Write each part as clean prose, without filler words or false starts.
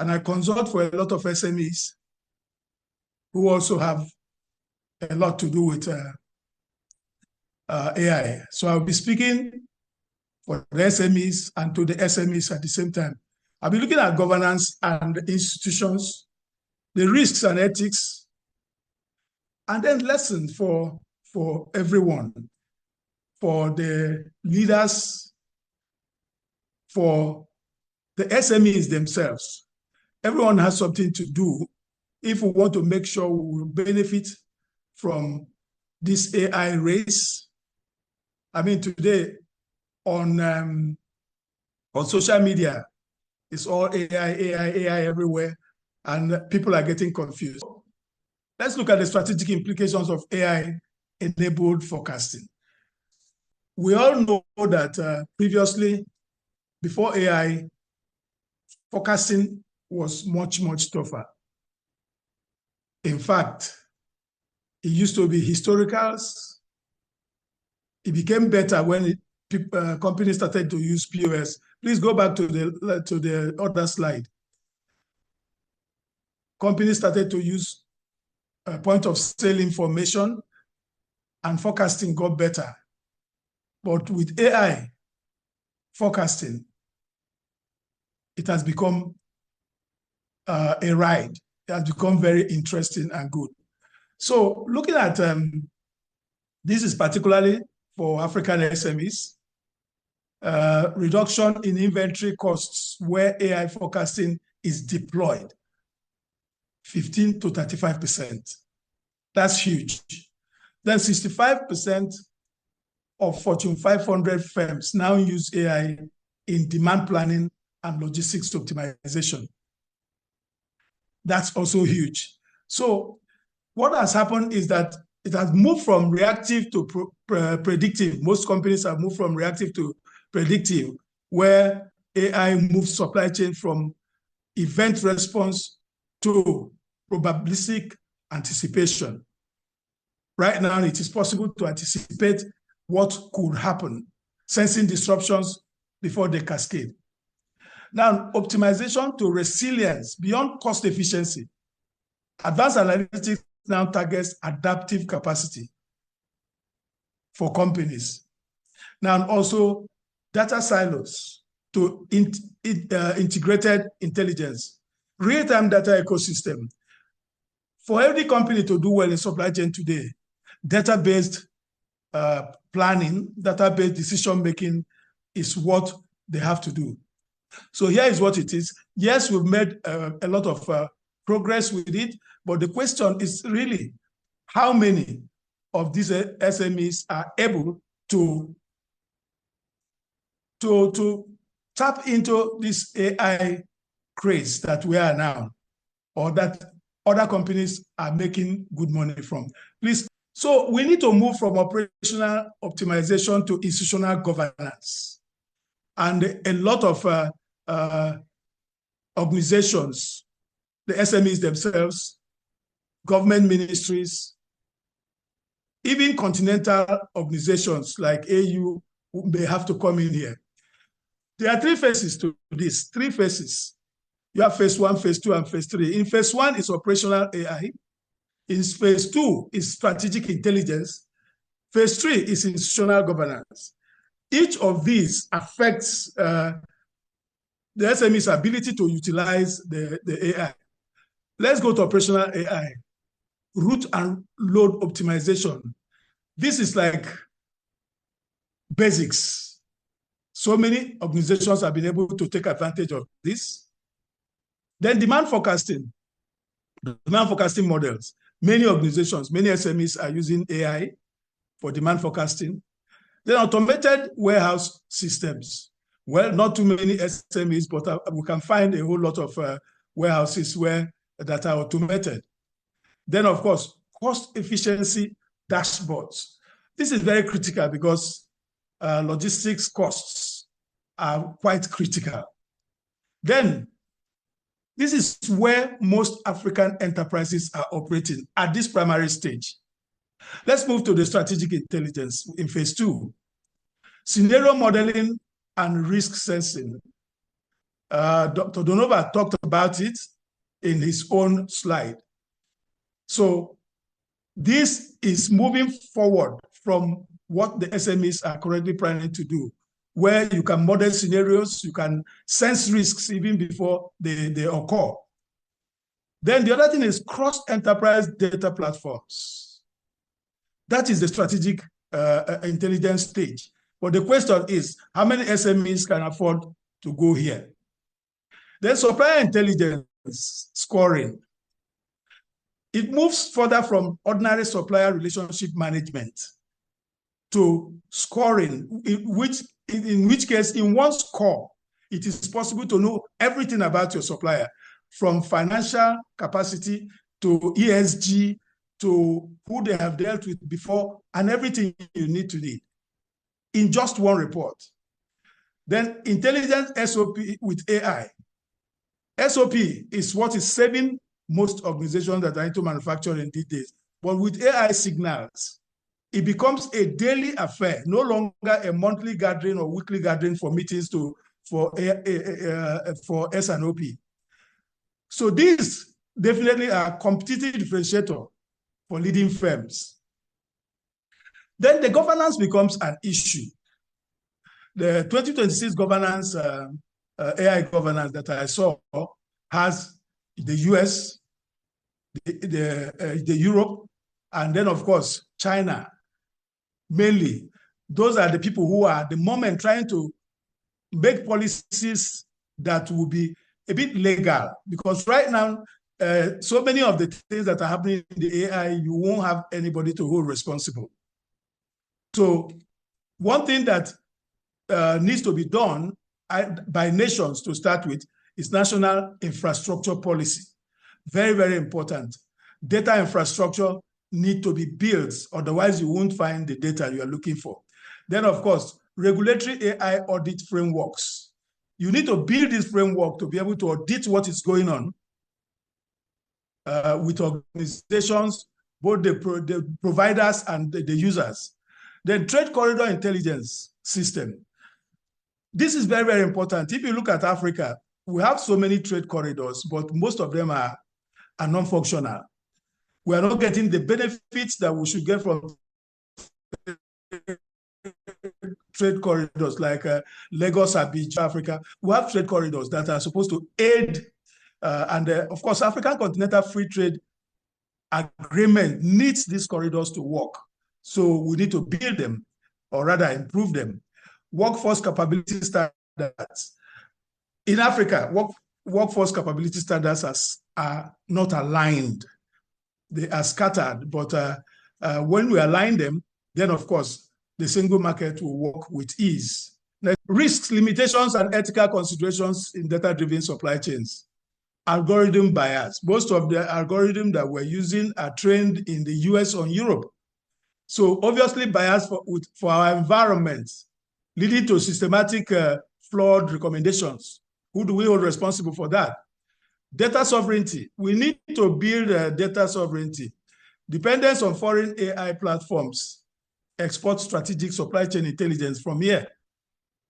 and I consult for a lot of SMEs who also have a lot to do with AI. So I'll be speaking for the SMEs and to the SMEs at the same time. I'll be looking at governance and institutions, the risks and ethics, and then lessons for everyone, for the leaders, for the SMEs themselves. Everyone has something to do if we want to make sure we will benefit from this AI race. I mean, today on social media, it's all AI everywhere, and people are getting confused. Let's look at the strategic implications of AI-enabled forecasting. We all know that previously, before AI, forecasting was much, much tougher. In fact, it used to be historicals. It became better when companies started to use POS. Please go back to the other slide. Companies started to use point of sale information, and forecasting got better. But with AI forecasting, it has become a ride. It has become very interesting and good. So looking at, this is particularly for African SMEs, reduction in inventory costs where AI forecasting is deployed, 15 to 35%. That's huge. Then 65% of Fortune 500 firms now use AI in demand planning and logistics optimization. That's also huge. So what has happened is that it has moved from reactive to predictive. Most companies have moved from reactive to predictive, where AI moves supply chain from event response to probabilistic anticipation. Right now, it is possible to anticipate what could happen, sensing disruptions before they cascade. Now, optimization to resilience beyond cost efficiency. Advanced analytics now targets adaptive capacity for companies. Now, also data silos to integrated intelligence, real-time data ecosystem. For every company to do well in supply chain today, data-based planning, data-based decision-making is what they have to do. So here is what it is. Yes, we've made a lot of progress with it, but the question is really how many of these SMEs are able to tap into this AI craze that we are now, or that other companies are making good money from. Please. So we need to move from operational optimization to institutional governance. And a lot of organizations, the SMEs themselves, government ministries, even continental organizations like AU may have to come in here. There are three phases to this, three phases. You have phase 1, phase 2, and phase 3. In phase 1 is operational AI. In phase 2 is strategic intelligence. Phase 3 is institutional governance. Each of these affects the SME's ability to utilize the AI. Let's go to operational AI. Route and load optimization. This is like basics. So many organizations have been able to take advantage of this. Then demand forecasting models. Many organizations, many SMEs are using AI for demand forecasting. Then automated warehouse systems. Well, not too many SMEs, but we can find a whole lot of warehouses that are automated. Then, of course, cost efficiency dashboards. This is very critical because logistics costs are quite critical. Then, this is where most African enterprises are operating at this primary stage. Let's move to the strategic intelligence in phase 2. Scenario modeling and risk sensing. Dr. Donova talked about it in his own slide. So this is moving forward from what the SMEs are currently planning to do, where you can model scenarios, you can sense risks even before they occur. Then the other thing is cross-enterprise data platforms. That is the strategic intelligence stage. But the question is, how many SMEs can afford to go here? Then supplier intelligence scoring. It moves further from ordinary supplier relationship management to scoring, in which case, in one score, it is possible to know everything about your supplier, from financial capacity to ESG to who they have dealt with before and everything you need to need in just one report. Then intelligent SOP with AI. SOP is what is saving most organizations that are into manufacturing these days. But with AI signals, it becomes a daily affair, no longer a monthly gathering or weekly gathering for meetings for S&OP. So these definitely are competitive differentiator for leading firms. Then the governance becomes an issue. The 2026 governance, AI governance that I saw has the US, the Europe, and then of course, China, mainly. Those are the people who are at the moment trying to make policies that will be a bit legal, because right now, so many of the things that are happening in the AI, you won't have anybody to hold responsible. So one thing that needs to be done by nations to start with is national infrastructure policy. Very, very important. Data infrastructure need to be built, otherwise you won't find the data you are looking for. Then, of course, regulatory AI audit frameworks. You need to build this framework to be able to audit what is going on with organizations, both the providers and the users. Then trade corridor intelligence system. This is very, very important. If you look at Africa, we have so many trade corridors, but most of them are non-functional. We are not getting the benefits that we should get from trade corridors like Lagos, Abidjan, Africa. We have trade corridors that are supposed to aid, of course, African Continental Free Trade Agreement needs these corridors to work. So we need to build them, or rather improve them. Workforce capability standards. In Africa, workforce capability standards are not aligned. They are scattered, but when we align them, then of course, the single market will work with ease. Now, risks, limitations, and ethical considerations in data-driven supply chains. Algorithm bias. Most of the algorithms that we're using are trained in the US or Europe. So obviously bias for our environment, leading to systematic flawed recommendations. Who do we hold responsible for that? Data sovereignty. We need to build data sovereignty. Dependence on foreign AI platforms. Export strategic supply chain intelligence from here.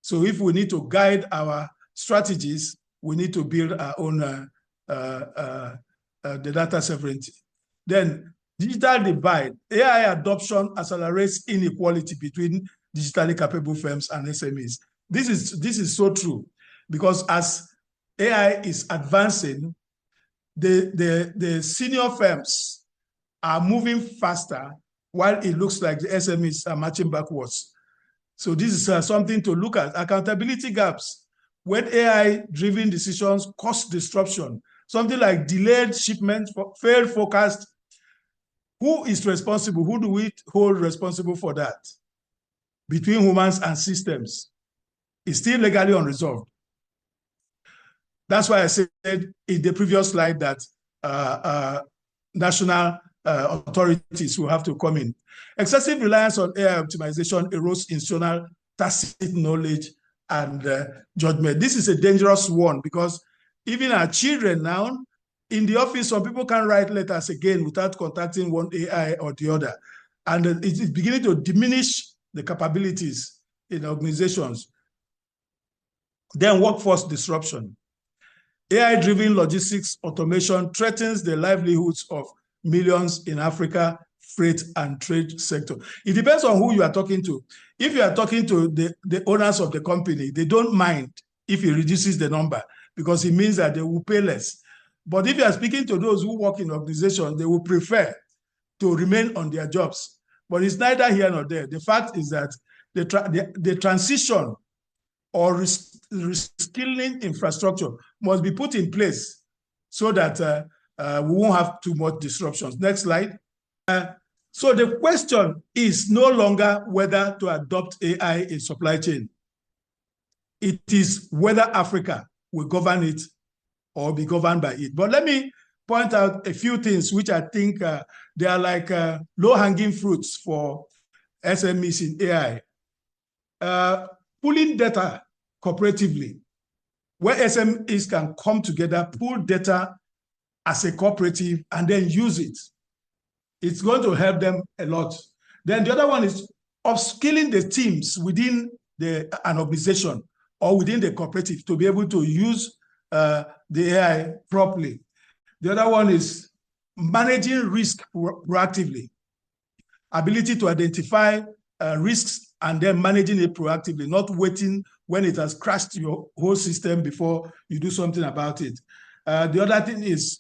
So if we need to guide our strategies, we need to build our own the data sovereignty. Then digital divide. AI adoption accelerates inequality between digitally capable firms and SMEs. This is so true, because as AI is advancing, the senior firms are moving faster, while it looks like the SMEs are marching backwards. So this is something to look at. Accountability gaps. When AI-driven decisions cause disruption, something like delayed shipments, failed forecast, who is responsible? Who do we hold responsible for that? Between humans and systems, it's still legally unresolved. That's why I said in the previous slide that national authorities will have to come in. Excessive reliance on AI optimization erodes institutional tacit knowledge and judgment. This is a dangerous one, because even our children now, in the office, some people can write letters again without contacting one AI or the other. And it is beginning to diminish the capabilities in organizations. Then workforce disruption. AI-driven logistics automation threatens the livelihoods of millions in Africa freight and trade sector. It depends on who you are talking to. If you are talking to the owners of the company, they don't mind if it reduces the number because it means that they will pay less. But if you are speaking to those who work in organizations, they will prefer to remain on their jobs. But it's neither here nor there. The fact is that the transition or reskilling infrastructure must be put in place so that we won't have too much disruptions. Next slide. So the question is no longer whether to adopt AI in supply chain. It is whether Africa will govern it or be governed by it. But let me point out a few things which I think they are like low-hanging fruits for SMEs in AI. Pulling data cooperatively, where SMEs can come together, pull data as a cooperative, and then use it. It's going to help them a lot. Then the other one is upskilling the teams within an organization or within the cooperative to be able to use the AI properly. The other one is managing risk proactively, ability to identify risks and then managing it proactively, not waiting when it has crashed your whole system before you do something about it. The other thing is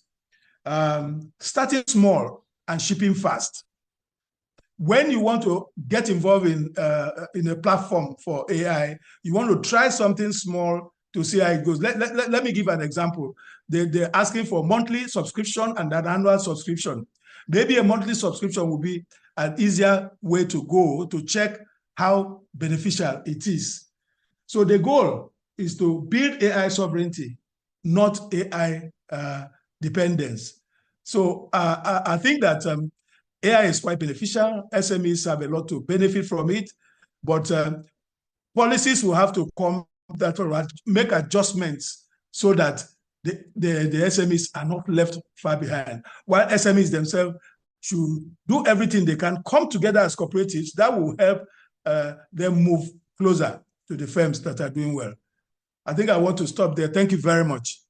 starting small and shipping fast. When you want to get involved in a platform for AI, you want to try something small to see how it goes. Let me give an example. They're asking for monthly subscription and an annual subscription. Maybe a monthly subscription would be an easier way to go to check how beneficial it is. So the goal is to build AI sovereignty, not AI dependence. So I think that AI is quite beneficial. SMEs have a lot to benefit from it, but policies will have to come that will make adjustments so that the SMEs are not left far behind, while SMEs themselves should do everything they can, come together as cooperatives. That will help them move closer to the firms that are doing well. I think I want to stop there. Thank you very much.